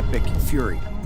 Epic Fury.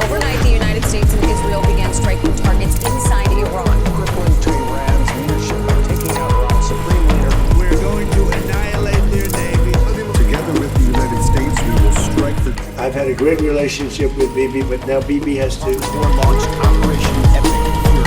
Overnight, the United States and Israel began striking targets inside Iran. Crippling to Iran's leadership by taking out Iran's supreme leader. We're going to annihilate their navy. Together with the United States, we will strike the... I've had a great relationship with Bibi, but now Bibi has to. War launched Operation Epic Fury.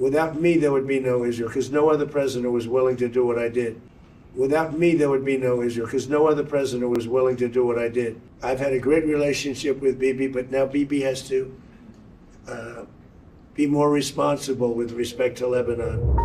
Without me, there would be no Israel, because no other president was willing to do what I did. Without me, there would be no Israel, because no other president was willing to do what I did. I've had a great relationship with Bibi, but now Bibi has to be more responsible with respect to Lebanon.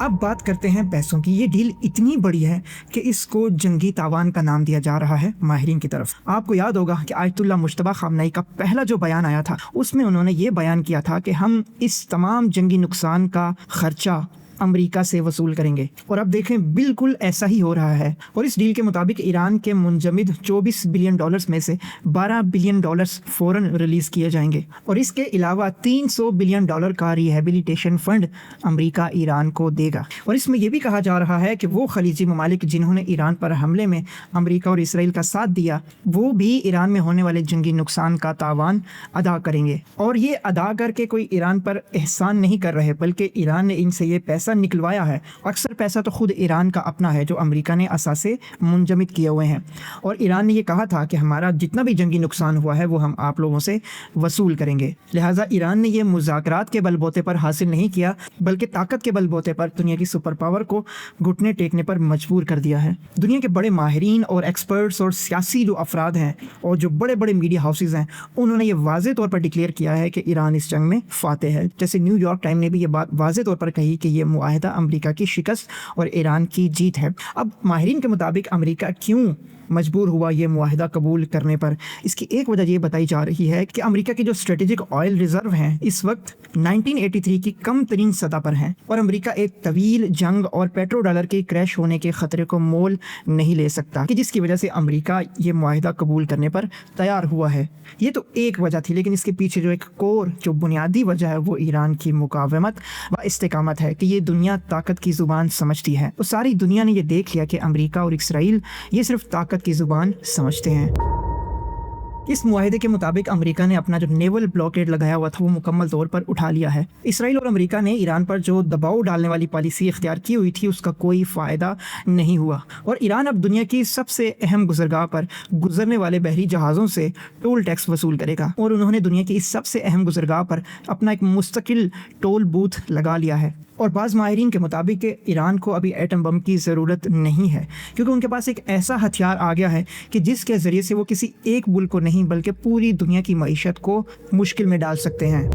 اب بات کرتے ہیں پیسوں کی. یہ deal اتنی بڑی ہے کہ اس کو جنگی تاوان کا نام دیا جا رہا ہے ماہرین کی طرف. آپ کو یاد ہوگا کہ آیت اللہ مجتبیٰ خامنئی کا پہلا جو بیان آیا تھا اس میں انہوں نے یہ بیان کیا تھا کہ ہم اس تمام جنگی نقصان کا خرچہ امریکہ سے وصول کریں گے. اور اب دیکھیں بالکل ایسا ہی ہو رہا ہے. اور اس ڈیل کے مطابق ایران کے منجمد $24 بلین میں سے $12 بلین فوراً ریلیز کیے جائیں گے. اور اس کے علاوہ $300 بلین کا ریہیبلیٹیشن فنڈ امریکہ ایران کو دے گا. اور اس میں یہ بھی کہا جا رہا ہے کہ وہ خلیجی ممالک جنہوں نے ایران پر حملے میں امریکہ اور اسرائیل کا ساتھ دیا وہ بھی ایران میں ہونے والے جنگی نقصان کا تاوان ادا کریں گے. اور یہ ادا کر کے کوئی ایران پر احسان نہیں کر رہے بلکہ ایران نے ان سے یہ پیسہ نکلوایا ہے. اکثر پیسہ تو خود ایران کا اپنا ہے جو امریکہ نے اثاثے منجمد کیے ہوئے ہیں. اور ایران نے یہ کہا تھا کہ ہمارا جتنا بھی جنگی نقصان ہوا ہے وہ ہم آپ لوگوں سے وصول کریں گے. لہٰذا ایران نے یہ مذاکرات کے بل بوتے پر حاصل نہیں کیا بلکہ طاقت کے بل بوتے پر دنیا کی سپر پاور کو گھٹنے ٹیکنے پر مجبور کر دیا ہے. دنیا کے بڑے ماہرین اور ایکسپرٹس اور سیاسی جو افراد ہیں اور جو بڑے بڑے میڈیا ہاؤسز ہیں انہوں نے یہ واضح طور پر ڈکلیئر کیا ہے کہ ایران اس جنگ میں فاتح ہے. جیسے نیو یارک ٹائم نے بھی یہ بات واضح طور پر کہی کہ یہ معاہدہ امریکہ کی شکست اور ایران کی جیت ہے. اب ماہرین کے مطابق امریکہ کیوں مجبور ہوا یہ معاہدہ قبول کرنے پر؟ اس کی ایک وجہ یہ بتائی جا رہی ہے کہ امریکہ کے جو اسٹریٹجک آئل ریزرو ہیں اس وقت 1983 کی کم ترین سطح پر ہیں اور امریکہ ایک طویل جنگ اور پیٹرو ڈالر کے کریش ہونے کے خطرے کو مول نہیں لے سکتا کہ جس کی وجہ سے امریکہ یہ معاہدہ قبول کرنے پر تیار ہوا ہے. یہ تو ایک وجہ تھی لیکن اس کے پیچھے جو ایک کور جو بنیادی وجہ ہے وہ ایران کی مقاومت و استقامت ہے کہ یہ دنیا طاقت کی زبان سمجھتی ہے. اور ساری دنیا نے یہ دیکھ لیا کہ امریکہ اور اسرائیل یہ صرف طاقت کی زبان سمجھتے ہیں. اس معاہدے کے مطابق امریکہ نے اپنا جو نیول بلاکیڈ لگایا ہوا تھا وہ مکمل طور پر اٹھا لیا ہے. اسرائیل اور امریکہ نے ایران پر جو دباؤ ڈالنے والی پالیسی اختیار کی ہوئی تھی اس کا کوئی فائدہ نہیں ہوا اور ایران اب دنیا کی سب سے اہم گزرگاہ پر گزرنے والے بحری جہازوں سے ٹول ٹیکس وصول کرے گا. اور انہوں نے دنیا کی اس سب سے اہم گزرگاہ پر اپنا ایک مستقل ٹول بوتھ لگا لیا ہے. اور بعض ماہرین کے مطابق کہ ایران کو ابھی ایٹم بم کی ضرورت نہیں ہے کیونکہ ان کے پاس ایک ایسا ہتھیار آ گیا ہے کہ جس کے ذریعے سے وہ کسی ایک ملک کو نہیں بلکہ پوری دنیا کی معیشت کو مشکل میں ڈال سکتے ہیں.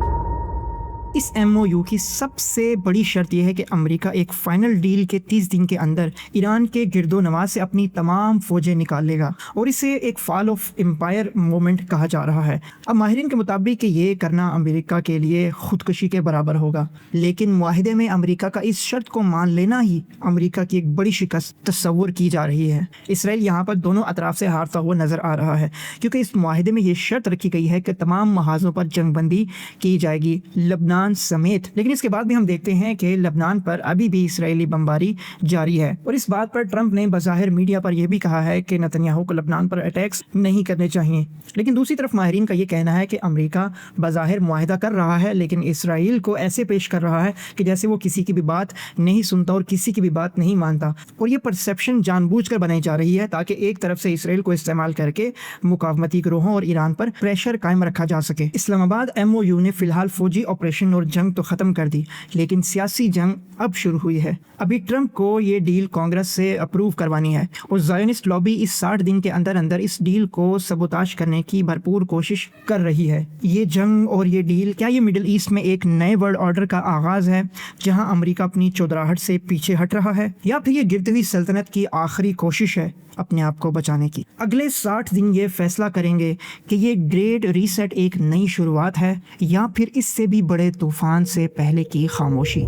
اس MOU کی سب سے بڑی شرط یہ ہے کہ امریکہ ایک فائنل ڈیل کے 30 دن کے اندر ایران کے گرد و نواح سے اپنی تمام فوجیں نکال لے گا اور اسے ایک فال آف امپائر مومنٹ کہا جا رہا ہے. اب ماہرین کے مطابق کہ یہ کرنا امریکہ کے لیے خودکشی کے برابر ہوگا لیکن معاہدے میں امریکہ کا اس شرط کو مان لینا ہی امریکہ کی ایک بڑی شکست تصور کی جا رہی ہے. اسرائیل یہاں پر دونوں اطراف سے ہارتا ہوا نظر آ رہا ہے کیونکہ اس معاہدے میں یہ شرط رکھی گئی ہے کہ تمام محاذوں پر جنگ بندی کی جائے گی لبنان سمیت. لیکن اس کے بعد بھی ہم دیکھتے ہیں کہ لبنان پر ابھی بھی اسرائیلی بمباری جاری ہے اور اس بات پر ٹرمپ نے بظاہر میڈیا پر یہ بھی کہا ہے کہ نتنیاہو کو لبنان پر اٹیکس نہیں کرنے چاہیے. لیکن دوسری طرف ماہرین کا یہ کہنا ہے کہ امریکہ بظاہر معاہدہ کر رہا ہے لیکن اسرائیل کو ایسے پیش کر رہا ہے کہ جیسے وہ کسی کی بھی بات نہیں سنتا اور کسی کی بھی بات نہیں مانتا. اور یہ پرسیپشن جان بوجھ کر بنائی جا رہی ہے تاکہ ایک طرف سے اسرائیل کو استعمال کر کے مقاومتی گروہوں اور ایران پر پریشر قائم رکھا جا سکے. اسلام آباد MOU نے فی الحال فوجی آپریشن اور جنگ تو ختم کر دی لیکن سیاسی جنگ اب شروع ہوئی ہے. ابھی ٹرمپ کو یہ ڈیل کانگریس سے اپروو کروانی ہے اور زائونسٹ لابی اس 60 دن کے اندر اندر اس ڈیل کو سبوتاش کرنے کی بھرپور کوشش کر رہی ہے. یہ جنگ اور یہ ڈیل کیا یہ مڈل ایسٹ میں ایک نئے ورلڈ آرڈر کا آغاز ہے جہاں امریکہ اپنی چودراہٹ سے پیچھے ہٹ رہا ہے یا پھر یہ گرتی ہوئی سلطنت کی آخری کوشش ہے اپنے آپ کو بچانے کی؟ اگلے 60 دن یہ فیصلہ کریں گے کہ یہ گریٹ ریسیٹ ایک نئی شروعات ہے یا پھر اس سے بھی بڑے طوفان سے پہلے کی خاموشی.